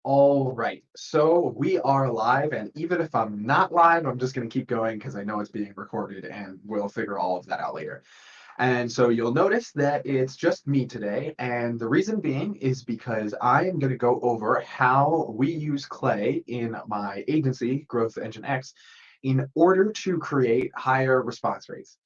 All right, so we are live, and even if I'm not live, I'm just going to keep going because I know it's being recorded, and we'll figure all of that out later. And so you'll notice that it's just me today, and the reason being is because I am going to go over how we use Clay in my agency, Growth Engine X, in order to create higher response rates.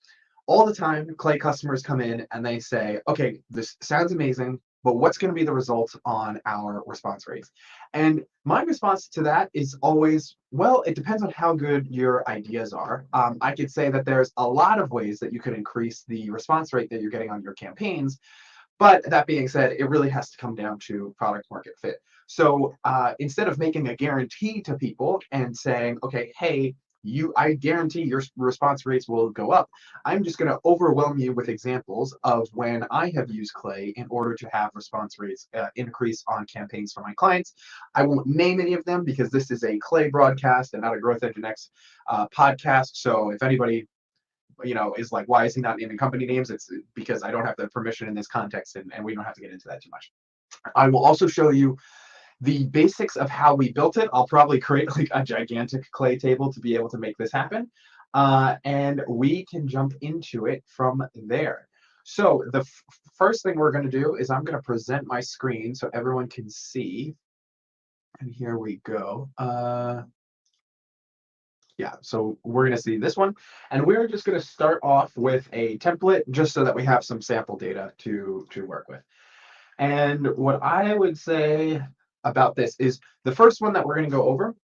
All the time, Clay customers come in and they say, okay, this sounds amazing, but what's going to be the results on our response rates? And my response to that is always, well, it depends on how good your ideas are. I could say that there's a lot of ways that you could increase the response rate that you're getting on your campaigns. But that being said, it really has to come down to product market fit. So instead of making a guarantee to people and saying, okay, hey, I guarantee your response rates will go up. I'm just going to overwhelm you with examples of when I have used Clay in order to have response rates increase on campaigns for my clients. I won't name any of them because this is a Clay broadcast and not a Growth Engine X podcast. So if anybody is like, why is he not naming company names? It's because I don't have the permission in this context, and we don't have to get into that too much. I will also show you the basics of how we built it. I'll probably create like a gigantic Clay table to be able to make this happen. And we can jump into it from there. So the first thing we're going to do is I'm going to present my screen so everyone can see. And here we go. Yeah, so we're going to see this one. And we're just going to start off with a template just so that we have some sample data to work with. And what I would say about this is the first one that we're going to go over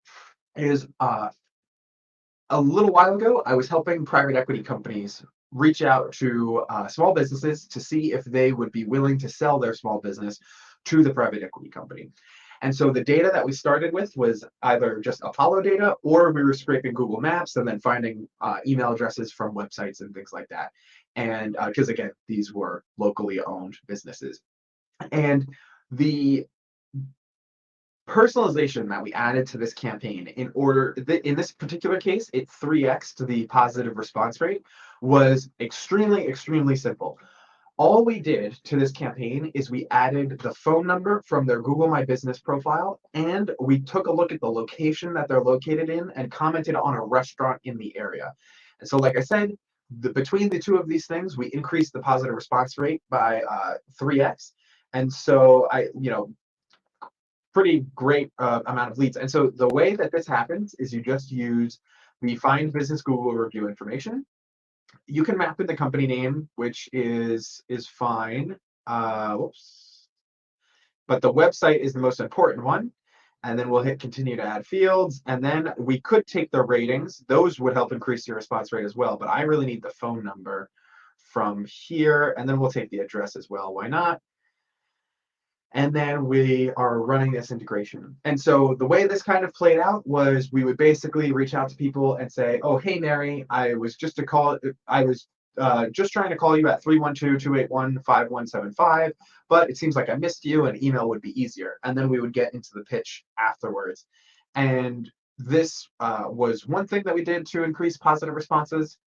is a little while ago, I was helping private equity companies reach out to small businesses to see if they would be willing to sell their small business to the private equity company. And so the data that we started with was either just Apollo data, or we were scraping Google Maps and then finding email addresses from websites and things like that. And because again, these were locally owned businesses. And the personalization that we added to this campaign in this particular case, it 3x to the positive response rate, was extremely simple. All we did to this campaign is we added the phone number from their Google My Business profile, and we took a look at the location that they're located in and commented on a restaurant in the area. And so, like I said, between the two of these things, we increased the positive response rate by 3x. And so pretty great amount of leads. And so the way that this happens is you just use the Find Business Google review information. You can map in the company name, which is fine. Whoops. But the website is the most important one. And then we'll hit continue to add fields. And then we could take the ratings. Those would help increase your response rate as well. But I really need the phone number from here. And then we'll take the address as well. Why not? And then we are running this integration. And so the way this kind of played out was we would basically reach out to people and say, oh, hey, Mary, I was just trying to call you at 312-281-5175, but it seems like I missed you, and email would be easier. And then we would get into the pitch afterwards. And this was one thing that we did to increase positive responses.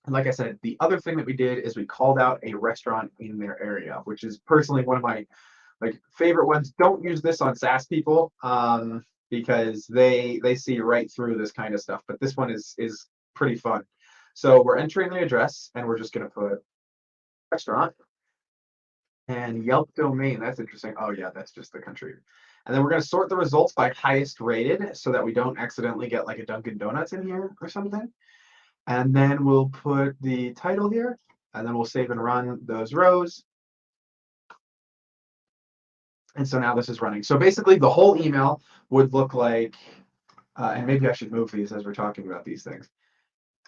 And like I said, the other thing that we did is we called out a restaurant in their area, which is personally one of my favorite ones. Don't use this on SaaS people because they see right through this kind of stuff. But this one is pretty fun. So we're entering the address, and we're just going to put restaurant and Yelp domain. That's interesting. Oh yeah, that's just the country. And then we're going to sort the results by highest rated so that we don't accidentally get like a Dunkin' Donuts in here or something. And then we'll put the title here, and then we'll save and run those rows. And so now this is running. So basically the whole email would look like, and maybe I should move these as we're talking about these things.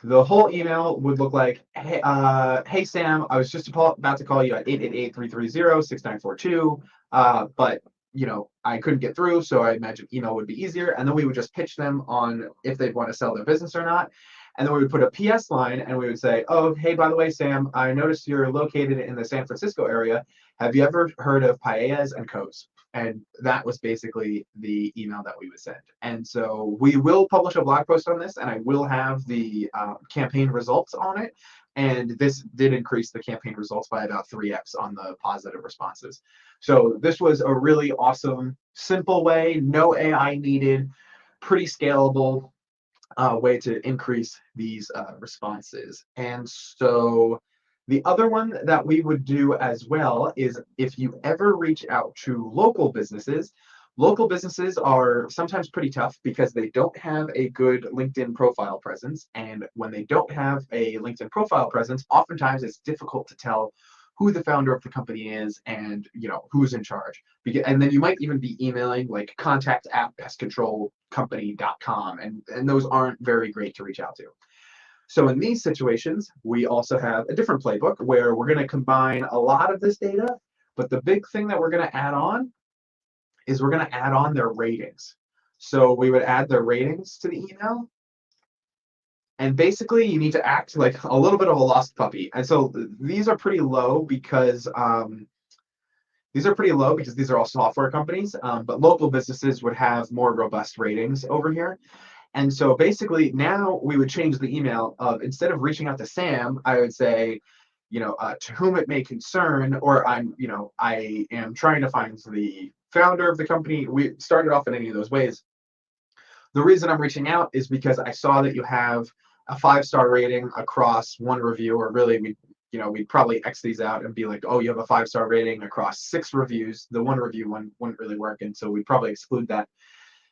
The whole email would look like, hey Sam, I was just about to call you at 888-330-6942, but I couldn't get through, so I imagine email would be easier. And then we would just pitch them on if they'd want to sell their business or not. And then we would put a PS line, and we would say, oh, hey, by the way, Sam, I noticed you're located in the San Francisco area. Have you ever heard of Paellas and Co's? And that was basically the email that we would send. And so we will publish a blog post on this, and I will have the campaign results on it. And this did increase the campaign results by about 3x on the positive responses. So this was a really awesome, simple way, no AI needed, pretty scalable way to increase these responses. And so the other one that we would do as well is if you ever reach out to local businesses are sometimes pretty tough because they don't have a good LinkedIn profile presence. And when they don't have a LinkedIn profile presence, oftentimes it's difficult to tell who the founder of the company is and who's in charge. And then you might even be emailing like contact@pestcontrolcompany.com, and those aren't very great to reach out to. So in these situations, we also have a different playbook where we're going to combine a lot of this data, but the big thing that we're going to add on is we're going to add on their ratings. So we would add their ratings to the email. And basically, you need to act like a little bit of a lost puppy. And so these are pretty low because these are all software companies, but local businesses would have more robust ratings over here. And so basically now we would change the email of, instead of reaching out to Sam, I would say, to whom it may concern, or I am trying to find the founder of the company. We started off in any of those ways. The reason I'm reaching out is because I saw that you have a 5-star rating across one review, or really we'd probably X these out and be like, oh, you have a 5-star rating across 6 reviews. The one review one wouldn't really work. And so we'd probably exclude that.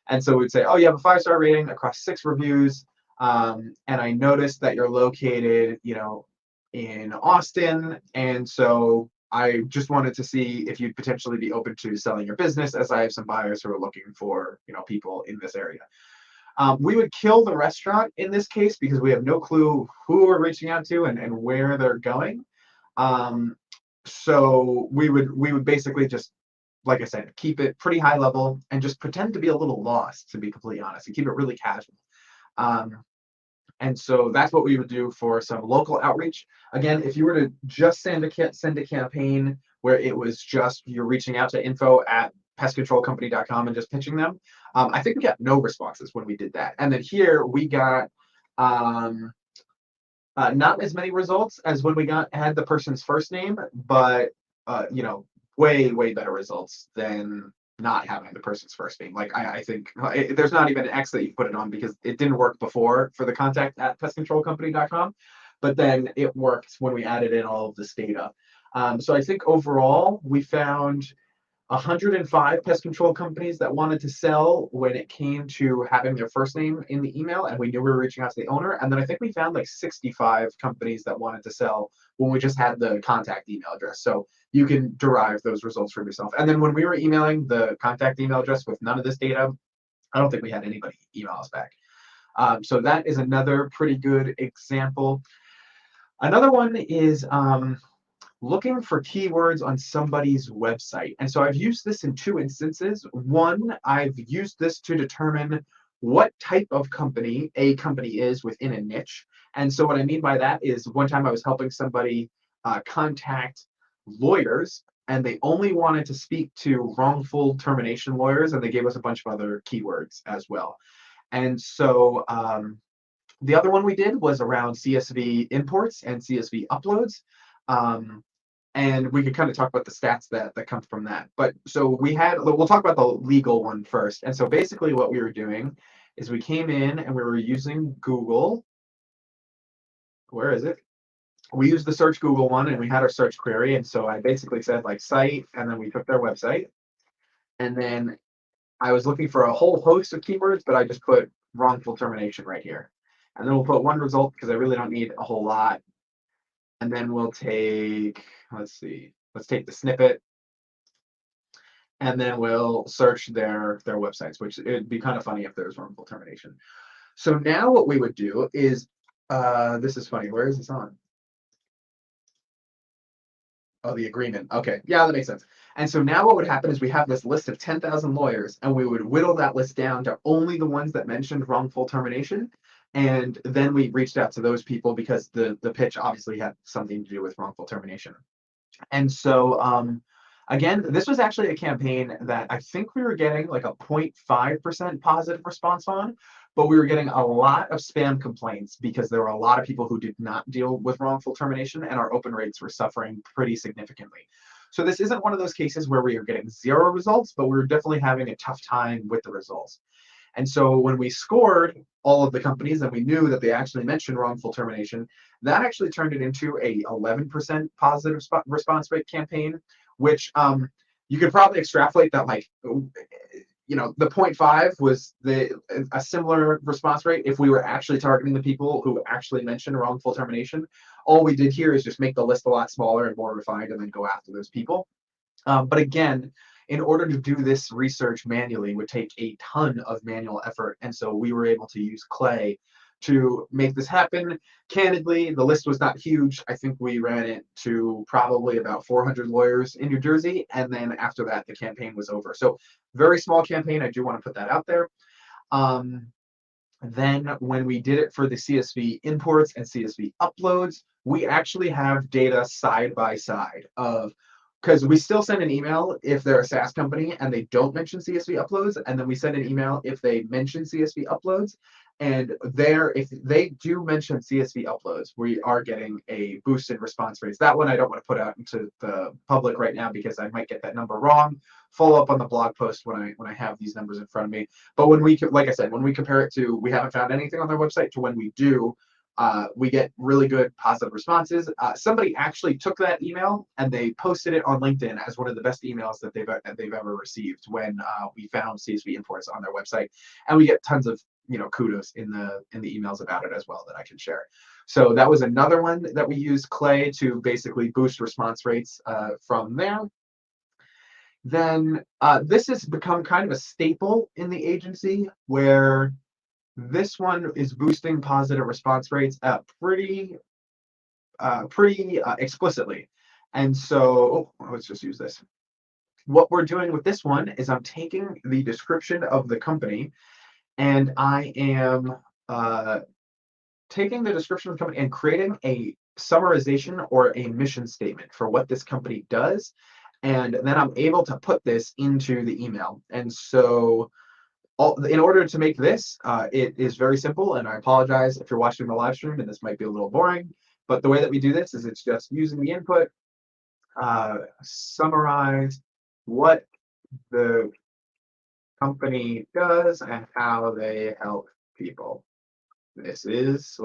And so we'd say, oh, you have a 5-star rating across 6 reviews. And I noticed that you're located, in Austin. And so I just wanted to see if you'd potentially be open to selling your business, as I have some buyers who are looking for, people in this area. We would kill the restaurant in this case because we have no clue who we're reaching out to and where they're going. So we would basically just, like I said, keep it pretty high level and just pretend to be a little lost, to be completely honest, and keep it really casual. And so that's what we would do for some local outreach. Again, if you were to just send a campaign where it was just you're reaching out to info@pestcontrolcompany.com and just pitching them, I think we got no responses when we did that. And then here we got not as many results as when we had the person's first name, but way better results than not having the person's first name. Like I think there's not even an X that you put it on because it didn't work before for the contact@pestcontrolcompany.com, but then it worked when we added in all of this data. So I think overall we found 105 pest control companies that wanted to sell when it came to having their first name in the email, and we knew we were reaching out to the owner. And then I think we found like 65 companies that wanted to sell when we just had the contact email address. So you can derive those results from yourself. And then when we were emailing the contact email address with none of this data, I don't think we had anybody email us back. So that is another pretty good example. Another one is looking for keywords on somebody's website. And so I've used this in 2 instances. One, I've used this to determine what type of company a company is within a niche. And so what I mean by that is, one time I was helping somebody contact lawyers, and they only wanted to speak to wrongful termination lawyers, and they gave us a bunch of other keywords as well. And so the other one we did was around CSV imports and CSV uploads. And we could kind of talk about the stats that come from that. But so we'll talk about the legal one first. And so basically what we were doing is we came in and we were using Google. Where is it? We used the search Google one, and we had our search query. And so I basically said like site, and then we took their website. And then I was looking for a whole host of keywords, but I just put wrongful termination right here. And then we'll put one result because I really don't need a whole lot. And then we'll take, let's take the snippet, and then we'll search their websites, which it'd be kind of funny if there's wrongful termination. So now what we would do is, this is funny. Where is this on? Oh, the agreement. Okay, yeah, that makes sense. And so now what would happen is we have this list of 10,000 lawyers, and we would whittle that list down to only the ones that mentioned wrongful termination. And then we reached out to those people because the pitch obviously had something to do with wrongful termination. And so again, this was actually a campaign that I think we were getting like a 0.5% positive response on, but we were getting a lot of spam complaints because there were a lot of people who did not deal with wrongful termination, and our open rates were suffering pretty significantly. So this isn't one of those cases where we are getting zero results, but we're definitely having a tough time with the results. And so when we scored all of the companies and we knew that they actually mentioned wrongful termination, that actually turned it into a 11% positive response rate campaign, which you could probably extrapolate that, like, the 0.5 was a similar response rate if we were actually targeting the people who actually mentioned wrongful termination. All we did here is just make the list a lot smaller and more refined and then go after those people. But again, in order to do this research manually would take a ton of manual effort. And so we were able to use Clay to make this happen. Candidly, the list was not huge. I think we ran it to probably about 400 lawyers in New Jersey. And then after that, the campaign was over. So very small campaign. I do want to put that out there. Then when we did it for the CSV imports and CSV uploads, we actually have data side by side of, because we still send an email if they're a SaaS company and they don't mention CSV uploads, and then we send an email if they mention CSV uploads. And if they do mention CSV uploads, we are getting a boost in response rates. That one I don't want to put out into the public right now because I might get that number wrong. Follow up on the blog post when I have these numbers in front of me. But like I said, when we compare it to, we haven't found anything on their website, to when we do, we get really good positive responses. Somebody actually took that email and they posted it on LinkedIn as one of the best emails that they've ever received when we found CSV imports on their website, and we get tons of kudos in the emails about it as well that I can share. So that was another one that we used Clay to basically boost response rates from there. Then this has become kind of a staple in the agency, where this one is boosting positive response rates pretty explicitly. And so let's just use this. What we're doing with this one is I'm taking the description of the company, and I am taking the description of the company and creating a summarization or a mission statement for what this company does. And then I'm able to put this into the email. And so in order to make this, it is very simple, and I apologize if you're watching the live stream and this might be a little boring, but the way that we do this is it's just using the input, summarize what the company does and how they help people. This is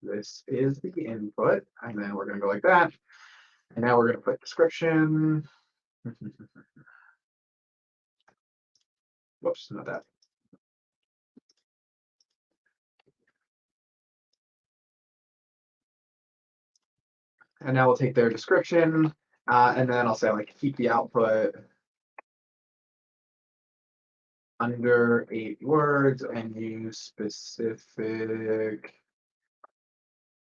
the input, and then we're going to go like that. And now we're going to put description. Whoops, not that. And now we'll take their description, and then I'll say, like, keep the output under 8 words and use specific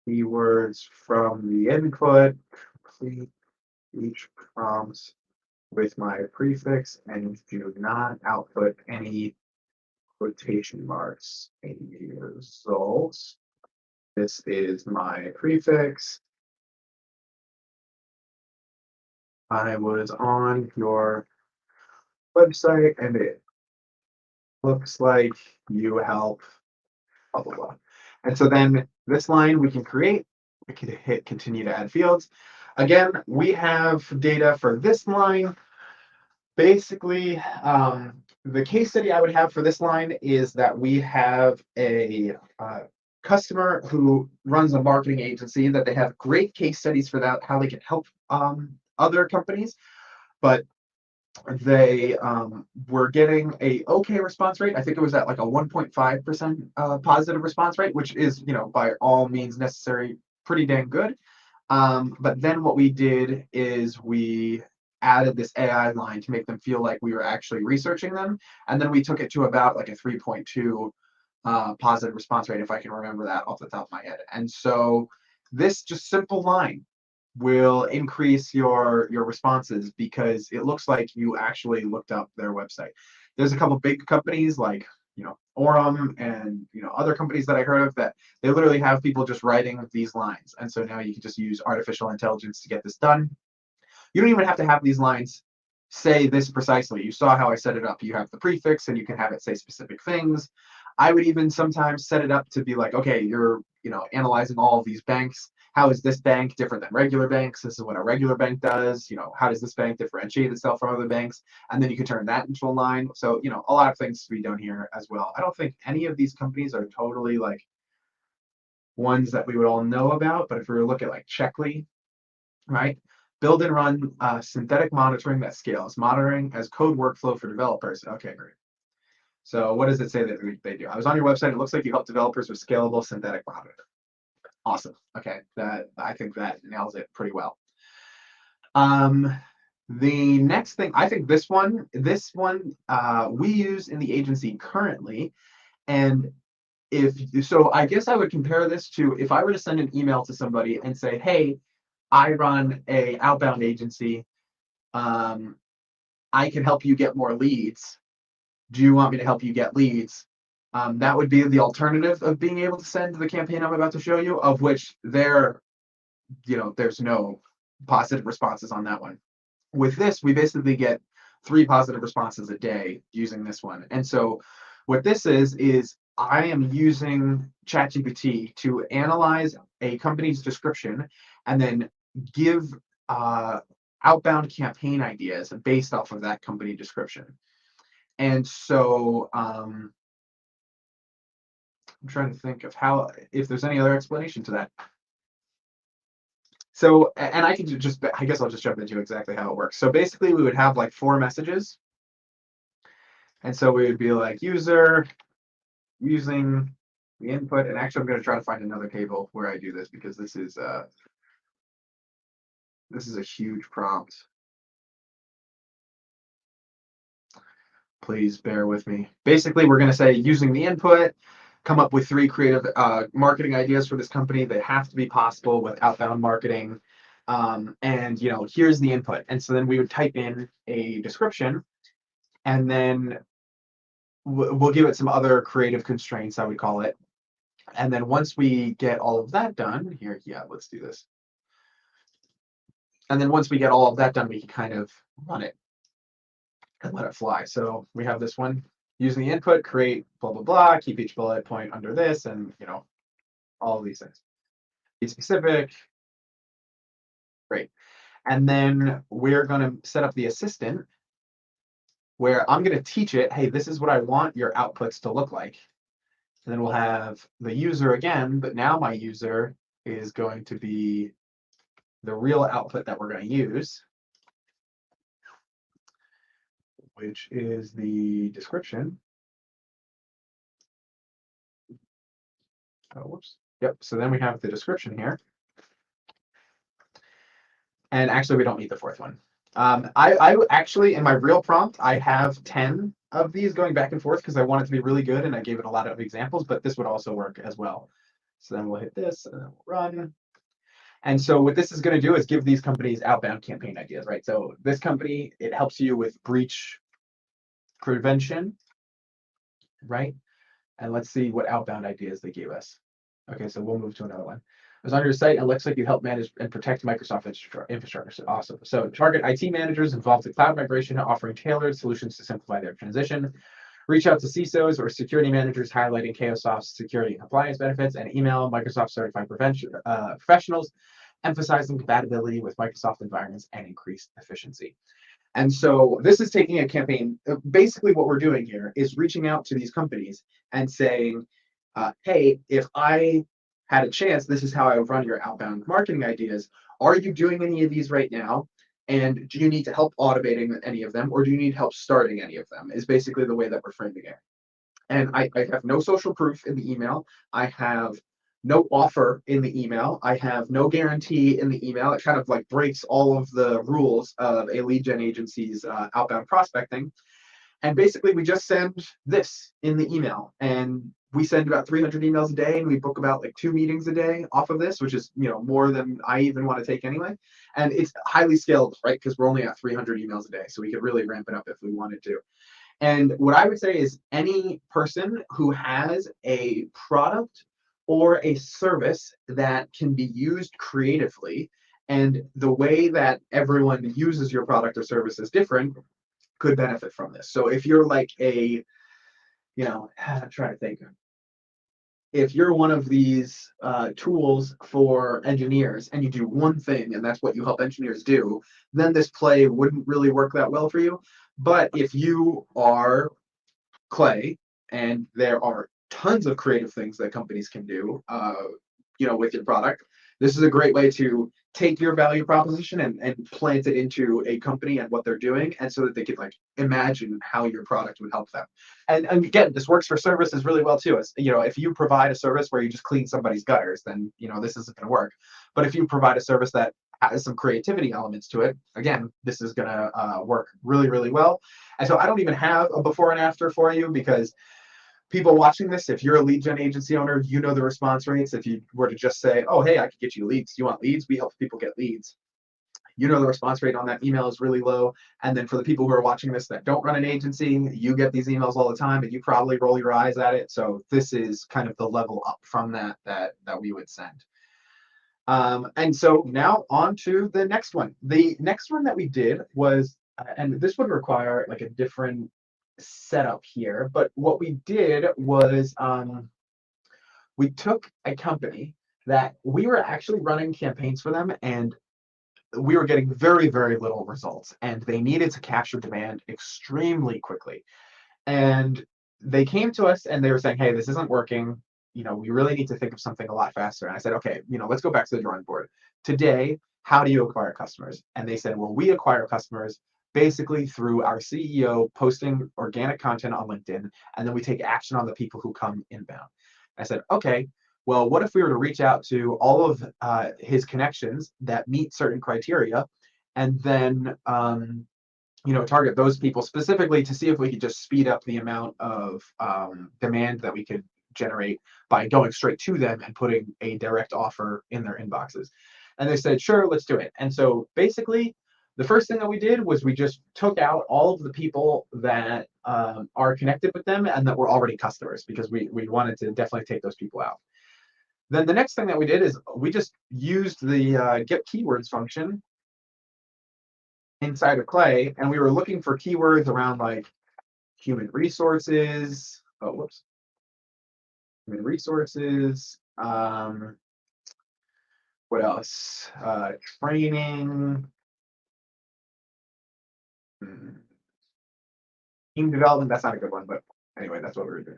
keywords from the input. Complete each prompt with my prefix and do not output any quotation marks in the results. This is my prefix. I was on your website and it looks like you help, blah, blah, blah. And so then this line we can create, we can hit continue to add fields. Again, we have data for this line. Basically, the case study I would have for this line is that we have a customer who runs a marketing agency, that they have great case studies for that, how they can help other companies, but they were getting a okay response rate. I think it was at like a 1.5% positive response rate, which is, by all means necessary, pretty dang good. But then what we did is we added this AI line to make them feel like we were actually researching them. And then we took it to about like a 3.2 positive response rate, if I can remember that off the top of my head. And so this just simple line will increase your responses because it looks like you actually looked up their website. There's a couple big companies like Orem and other companies that I heard of that they literally have people just writing these lines, and so now you can just use artificial intelligence to get this done. You don't even have to have these lines say this precisely. You saw how I set it up. You have the prefix and you can have it say specific things. I would even sometimes set it up to be like, okay, you're, analyzing all of these banks. How is this bank different than regular banks? This is what a regular bank does. How does this bank differentiate itself from other banks? And then you can turn that into a line. So, a lot of things to be done here as well. I don't think any of these companies are totally like ones that we would all know about, but if we were to look at like Checkly, right? Build and run synthetic monitoring that scales, monitoring as code workflow for developers. Okay, great. So what does it say that they do? I was on your website. It looks like you help developers with scalable synthetic monitoring. Awesome. Okay, I think that nails it pretty well. The next thing, I think this one we use in the agency currently, and I guess I would compare this to if I were to send an email to somebody and say, hey, I run a outbound agency. I can help you get more leads. Do you want me to help you get leads? That would be the alternative of being able to send the campaign I'm about to show you, of which there's no positive responses on that one. With this, we basically get 3 positive responses a day using this one. And so what this is I am using ChatGPT to analyze a company's description and then give outbound campaign ideas based off of that company description. And so I'm trying to think of if there's any other explanation to that. So, and I guess I'll just jump into exactly how it works. So basically we would have like 4 messages. And so we would be like user using the input, and actually I'm going to try to find another table where I do this because this is a huge prompt. Please bear with me. Basically, we're going to say using the input, come up with 3 creative marketing ideas for this company that have to be possible with outbound marketing. And here's the input. And so then we would type in a description, and then we'll give it some other creative constraints, I would call it. And then once we get all of that done, let's do this. And then once we get all of that done, we can kind of run it and let it fly. So we have this one, using the input, create blah, blah, blah, keep each bullet point under this, and all of these things. Be specific. Great. And then we're going to set up the assistant where I'm going to teach it, hey, this is what I want your outputs to look like. And then we'll have the user again, but now my user is going to be the real output that we're going to use, which is the description. Oh, whoops. Yep. So then we have the description here. And actually, we don't need the 4th one. I actually, in my real prompt, I have 10 of these going back and forth because I want it to be really good, and I gave it a lot of examples, but this would also work as well. So then we'll hit this, and then we'll run. And so what this is going to do is give these companies outbound campaign ideas, right? So this company, it helps you with breach prevention, right? And let's see what outbound ideas they gave us. Okay, so we'll move to another one. I was on your site, and it looks like you help manage and protect Microsoft infrastructure. So awesome. So target IT managers involved in cloud migration, offering tailored solutions to simplify their transition. Reach out to CISOs or security managers highlighting Chaosoft's security and compliance benefits, and email Microsoft certified professionals emphasizing compatibility with Microsoft environments and increased efficiency. And so this is taking a campaign. Basically, what we're doing here is reaching out to these companies and saying, hey, if I had a chance, this is how I would run your outbound marketing ideas. Are you doing any of these right now? And do you need to help automating any of them, or do you need help starting any of them? Is basically the way that we're framing it. And I have no social proof in the email. I have no offer in the email. I have no guarantee in the email. It kind of like breaks all of the rules of a lead gen agency's outbound prospecting. And basically, we just send this in the email, and we send about 300 emails a day, and we book about like 2 meetings a day off of this, which is more than I even want to take anyway. And it's highly scalable, right? Because we're only at 300 emails a day, so we could really ramp it up if we wanted to. And what I would say is any person who has a product or a service that can be used creatively, and the way that everyone uses your product or service is different, could benefit from this. So if you're like a I'm trying to think. If you're one of these tools for engineers and you do one thing and that's what you help engineers do, then this play wouldn't really work that well for you. But if you are Clay, and there are tons of creative things that companies can do, with your product. This is a great way to take your value proposition and plant it into a company and what they're doing, and so that they can like imagine how your product would help them. And again, this works for services really well too. As if you provide a service where you just clean somebody's gutters, then this isn't going to work. But if you provide a service that has some creativity elements to it, again, this is going to work really, really well. And so I don't even have a before and after for you because people watching this, if you're a lead gen agency owner, you know the response rates. If you were to just say, oh, hey, I could get you leads. Do you want leads? We help people get leads. The response rate on that email is really low. And then for the people who are watching this that don't run an agency, you get these emails all the time and you probably roll your eyes at it. So this is kind of the level up from that we would send. And so now on to the next one. The next one that we did was, and this would require like a different setup here, but what we did was we took a company that we were actually running campaigns for them, and we were getting very, very little results, and they needed to capture demand extremely quickly. And they came to us and they were saying, hey, this isn't working. We really need to think of something a lot faster. And I said, okay, let's go back to the drawing board. Today, how do you acquire customers? And they said, well, we acquire customers basically through our CEO posting organic content on LinkedIn, and then we take action on the people who come inbound. I said, okay, well, what if we were to reach out to all of his connections that meet certain criteria, and then target those people specifically to see if we could just speed up the amount of demand that we could generate by going straight to them and putting a direct offer in their inboxes. And they said, sure, let's do it. And so basically, the first thing that we did was we just took out all of the people that are connected with them and that were already customers, because we wanted to definitely take those people out. Then the next thing that we did is we just used the get keywords function inside of Clay, and we were looking for keywords around like human resources. Human resources. What else? Training. Team development. That's not a good one, but anyway, that's what we were doing.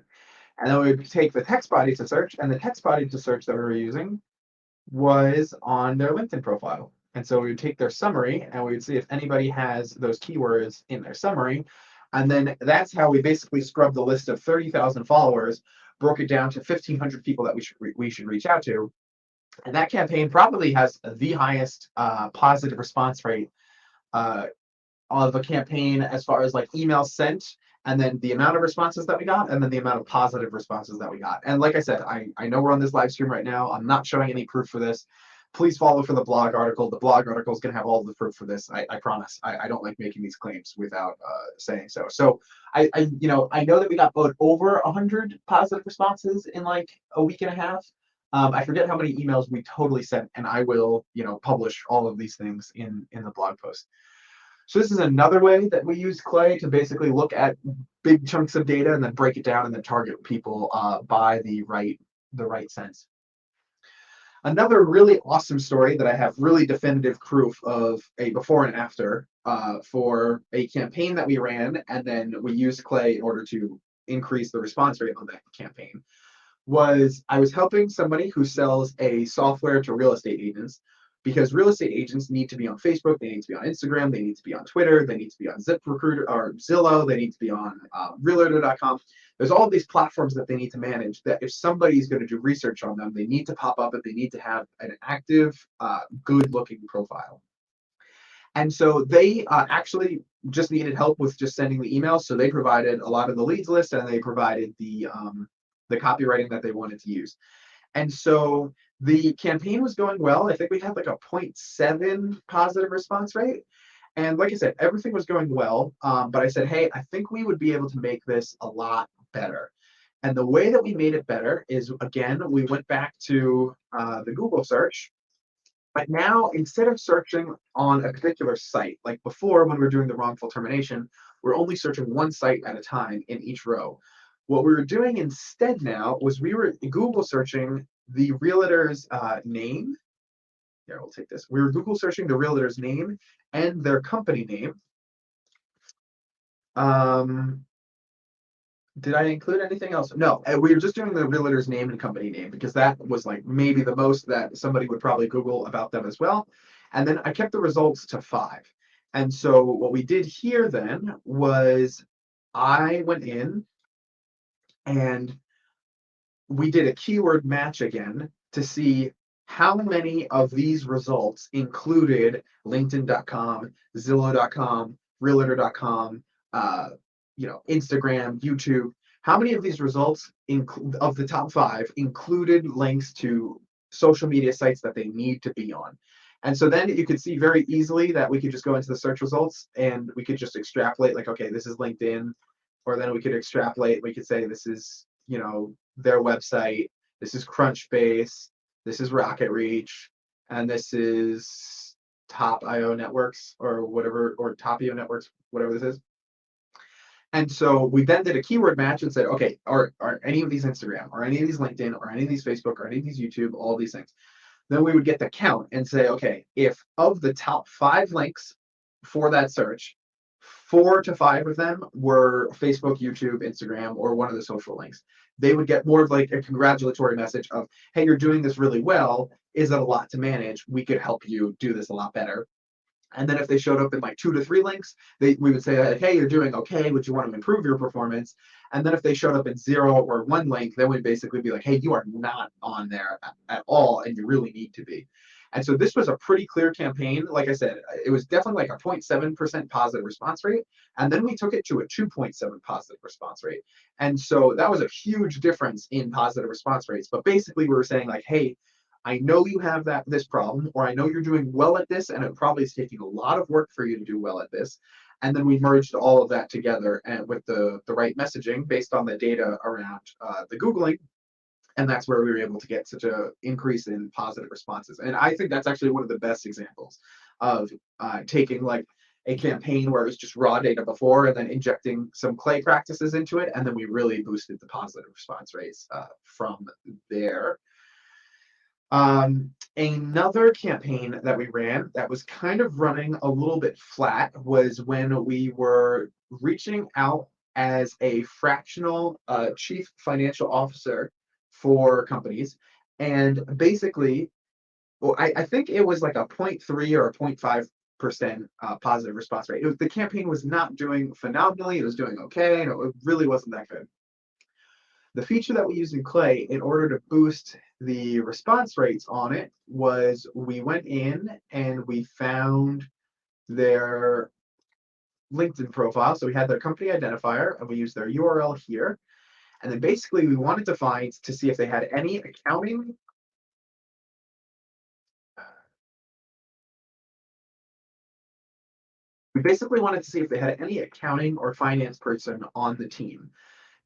And then we would take the text body to search, and the text body to search that we were using was on their LinkedIn profile. And so we would take their summary and we would see if anybody has those keywords in their summary. And then that's how we basically scrubbed the list of 30,000 followers, broke it down to 1,500 people that we should reach out to. And that campaign probably has the highest positive response rate of a campaign as far as like emails sent, and then the amount of responses that we got, and then the amount of positive responses that we got. And like I said, I know we're on this live stream right now. I'm not showing any proof for this. Please follow for the blog article. The blog article is going to have all the proof for this. I promise. I don't like making these claims without saying so. So I know that we got over 100 positive responses in like a week and a half. I forget how many emails we totally sent, and I will publish all of these things in the blog post. So this is another way that we use Clay to basically look at big chunks of data and then break it down and then target people by the right sense. Another really awesome story that I have really definitive proof of a before and after for a campaign that we ran, and then we used Clay in order to increase the response rate on that campaign, was I was helping somebody who sells a software to real estate agents, because real estate agents need to be on Facebook, they need to be on Instagram, they need to be on Twitter, they need to be on ZipRecruiter or Zillow, they need to be on Realtor.com. There's all of these platforms that they need to manage, that if somebody's going to do research on them, they need to pop up and they need to have an active, good-looking profile. And so they actually just needed help with just sending the emails. So they provided a lot of the leads list, and they provided the copywriting that they wanted to use. And so the campaign was going well. I think we had like a 0.7 positive response rate. And like I said, everything was going well. But I said, hey, I think we would be able to make this a lot better. And the way that we made it better is, again, we went back to the Google search. But now, instead of searching on a particular site, like before when we were doing the wrongful termination, we're only searching one site at a time in each row. What we were doing instead now was we were Google searching the realtor's name. Here, we'll take this. We were Google searching the realtor's name and their company name. Um, did I include anything else? No, we were just doing the realtor's name and company name because that was like maybe the most that somebody would probably Google about them as well. And then I kept the results to 5. And so what we did here then was I went in and we did a keyword match again to see how many of these results included LinkedIn.com, Zillow.com, Realtor.com, Instagram, YouTube. How many of these results of the top 5 included links to social media sites that they need to be on? And so then you could see very easily that we could just go into the search results and we could just extrapolate like, okay, this is LinkedIn, or then we could extrapolate. We could say this is, their website. This is Crunchbase. This is Rocket Reach, and this is Top IO Networks or whatever, or Top IO Networks, whatever this is. And so we then did a keyword match and said, okay, are any of these Instagram, or any of these LinkedIn, or any of these Facebook, or any of these YouTube, all these things. Then we would get the count and say, okay, if of the top 5 links for that search, 4 to 5 of them were Facebook, YouTube, Instagram, or one of the social links, they would get more of like a congratulatory message of, hey, you're doing this really well. Is it a lot to manage? We could help you do this a lot better. And then if they showed up in like 2 to 3 links, we would say, like, hey, you're doing okay. Would you want to improve your performance? And then if they showed up in 0 or 1 link, then we'd basically be like, hey, you are not on there at all, and you really need to be. And so this was a pretty clear campaign. Like I said, it was definitely like a 0.7% positive response rate. And then we took it to a 2.7 positive response rate. And so that was a huge difference in positive response rates. But basically, we were saying, like, hey, I know you have this problem, or I know you're doing well at this, and it probably is taking a lot of work for you to do well at this. And then we merged all of that together and with the right messaging based on the data around the Googling. And that's where we were able to get such an increase in positive responses. And I think that's actually one of the best examples of taking like a campaign where it was just raw data before and then injecting some clay practices into it. And then we really boosted the positive response rates from there. Another campaign that we ran that was kind of running a little bit flat was when we were reaching out as a fractional chief financial officer for companies. And basically, well, I think it was like a 0.3 or a 0.5% positive response rate. The campaign was not doing phenomenally. It was doing okay. And it really wasn't that good. The feature that we used in Clay in order to boost the response rates on it was we went in and we found their LinkedIn profile. So we had their company identifier and we used their URL here. And then basically we wanted to find to see if they had any accounting. We basically wanted to see if they had any accounting or finance person on the team.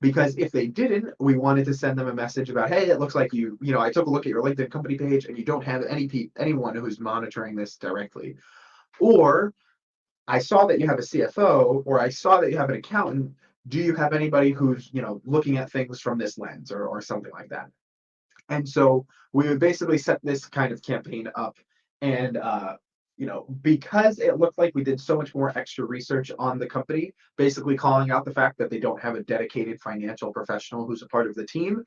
Because if they didn't, we wanted to send them a message about, hey, it looks like I took a look at your LinkedIn company page and you don't have anyone who's monitoring this directly. Or I saw that you have a CFO, or I saw that you have an accountant. Do you have anybody who's, looking at things from this lens or something like that? And so we would basically set this kind of campaign up. And, because it looked like we did so much more extra research on the company, basically calling out the fact that they don't have a dedicated financial professional who's a part of the team,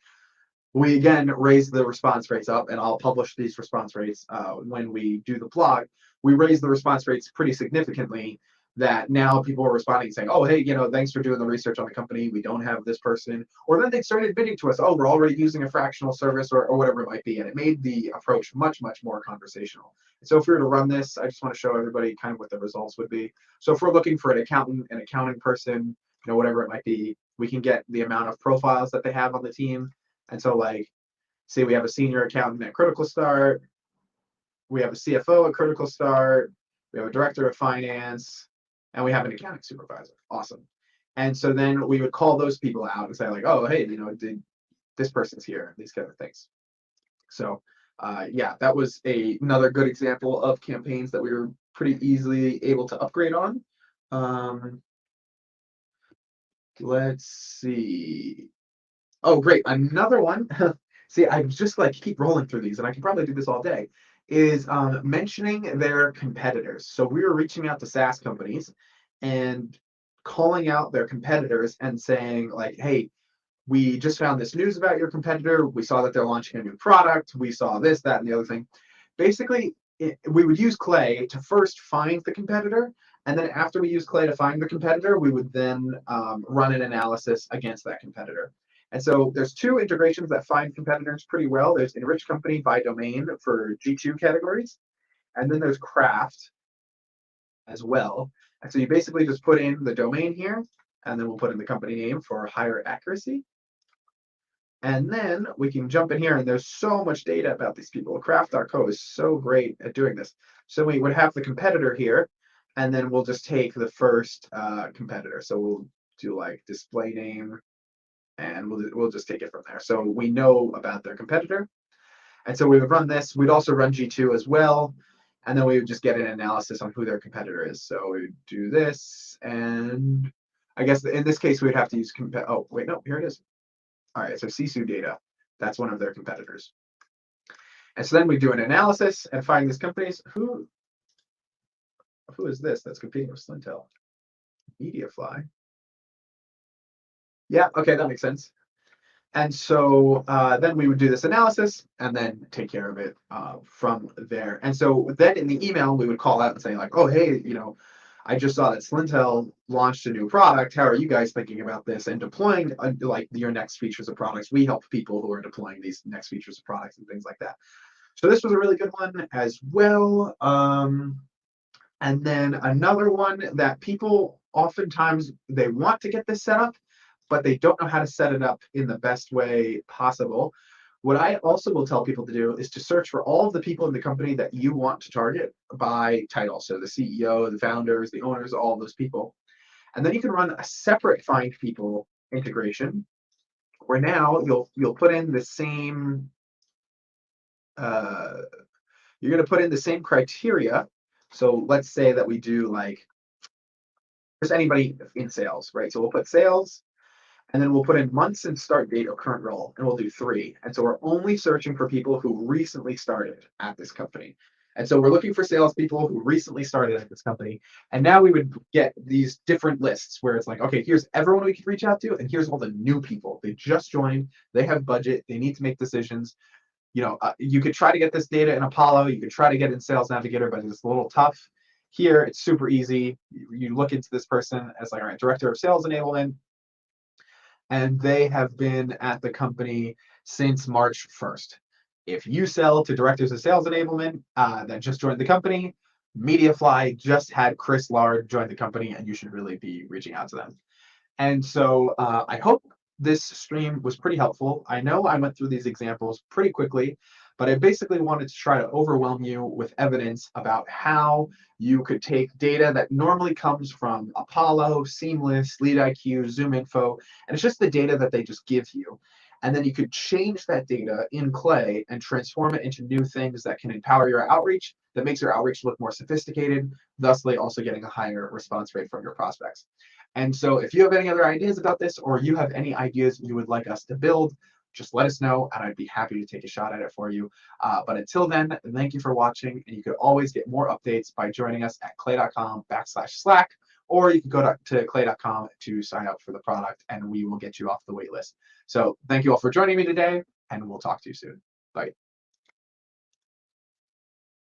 we again raised the response rates up, and I'll publish these response rates when we do the blog. We raised the response rates pretty significantly that now people are responding saying, oh, hey, thanks for doing the research on the company. We don't have this person. Or then they started admitting to us, oh, we're already using a fractional service or whatever it might be. And it made the approach much, much more conversational. And so if we were to run this, I just want to show everybody kind of what the results would be. So if we're looking for an accountant, an accounting person, whatever it might be, we can get the amount of profiles that they have on the team. And so like, say we have a senior accountant at Critical Start, we have a CFO at Critical Start, we have a director of finance, and we have an accounting supervisor. Awesome. And so then we would call those people out and say like, oh, hey, this person's here, these kind of things. So yeah, that was another good example of campaigns that we were pretty easily able to upgrade on. Let's see. Oh, great. Another one. See, I just like keep rolling through these, and I can probably do this all day. Is mentioning their competitors. So we were reaching out to SaaS companies and calling out their competitors and saying like, "Hey, we just found this news about your competitor. We saw that they're launching a new product. We saw this, that, and the other thing." Basically, we would use Clay to first find the competitor. And then after we use Clay to find the competitor, we would then run an analysis against that competitor. And so there's two integrations that find competitors pretty well. There's Enrich Company by Domain for G2 categories. And then there's Craft as well. And so you basically just put in the domain here, and then we'll put in the company name for higher accuracy. And then we can jump in here, and there's so much data about these people. Craft.co is so great at doing this. So we would have the competitor here, and then we'll just take the first competitor. So we'll do like display name, and we'll just take it from there. So we know about their competitor. And so we would run this. We'd also run G2 as well. And then we would just get an analysis on who their competitor is. So we would do this. And I guess in this case, we'd have to use, oh, wait, no, here it is. All right, so Sisu data, that's one of their competitors. And so then we do an analysis and find these companies. Who is this that's competing with Slintel? Mediafly. Yeah, okay, that makes sense. And so then we would do this analysis and then take care of it from there. And so then in the email, we would call out and say like, oh, hey, I just saw that Slintel launched a new product. How are you guys thinking about this and deploying like your next features of products? We help people who are deploying these next features of products and things like that. So this was a really good one as well. And then another one that people oftentimes they want to get this set up, but they don't know how to set it up in the best way possible. What I also will tell people to do is to search for all of the people in the company that you want to target by title. So the CEO, the founders, the owners, all of those people. And then you can run a separate find people integration where now you'll put in the same you're going to put in the same criteria. So let's say that we do like just anybody in sales, right? So we'll put sales, and then we'll put in months and start date or current role, and we'll do 3. And so we're only searching for people who recently started at this company. And so we're looking for salespeople who recently started at this company. And now we would get these different lists where it's like, okay, here's everyone we could reach out to, and here's all the new people. They just joined, they have budget, they need to make decisions. You could try to get this data in Apollo, you could try to get it in Sales Navigator, but it's a little tough. Here, it's super easy. You look into this person as like, all right, director of sales enablement, and they have been at the company since March 1st. If you sell to directors of sales enablement that just joined the company, Mediafly just had Chris Lard join the company, and you should really be reaching out to them. And so I hope this stream was pretty helpful. I know I went through these examples pretty quickly, but I basically wanted to try to overwhelm you with evidence about how you could take data that normally comes from Apollo, Seamless, LeadIQ, ZoomInfo, and it's just the data that they just give you. And then you could change that data in Clay and transform it into new things that can empower your outreach, that makes your outreach look more sophisticated, thusly also getting a higher response rate from your prospects. And so if you have any other ideas about this, or you have any ideas you would like us to build, just let us know, and I'd be happy to take a shot at it for you. But until then, thank you for watching, and you could always get more updates by joining us at clay.com/Slack, or you can go to clay.com to sign up for the product, and we will get you off the wait list. So thank you all for joining me today, and we'll talk to you soon. Bye.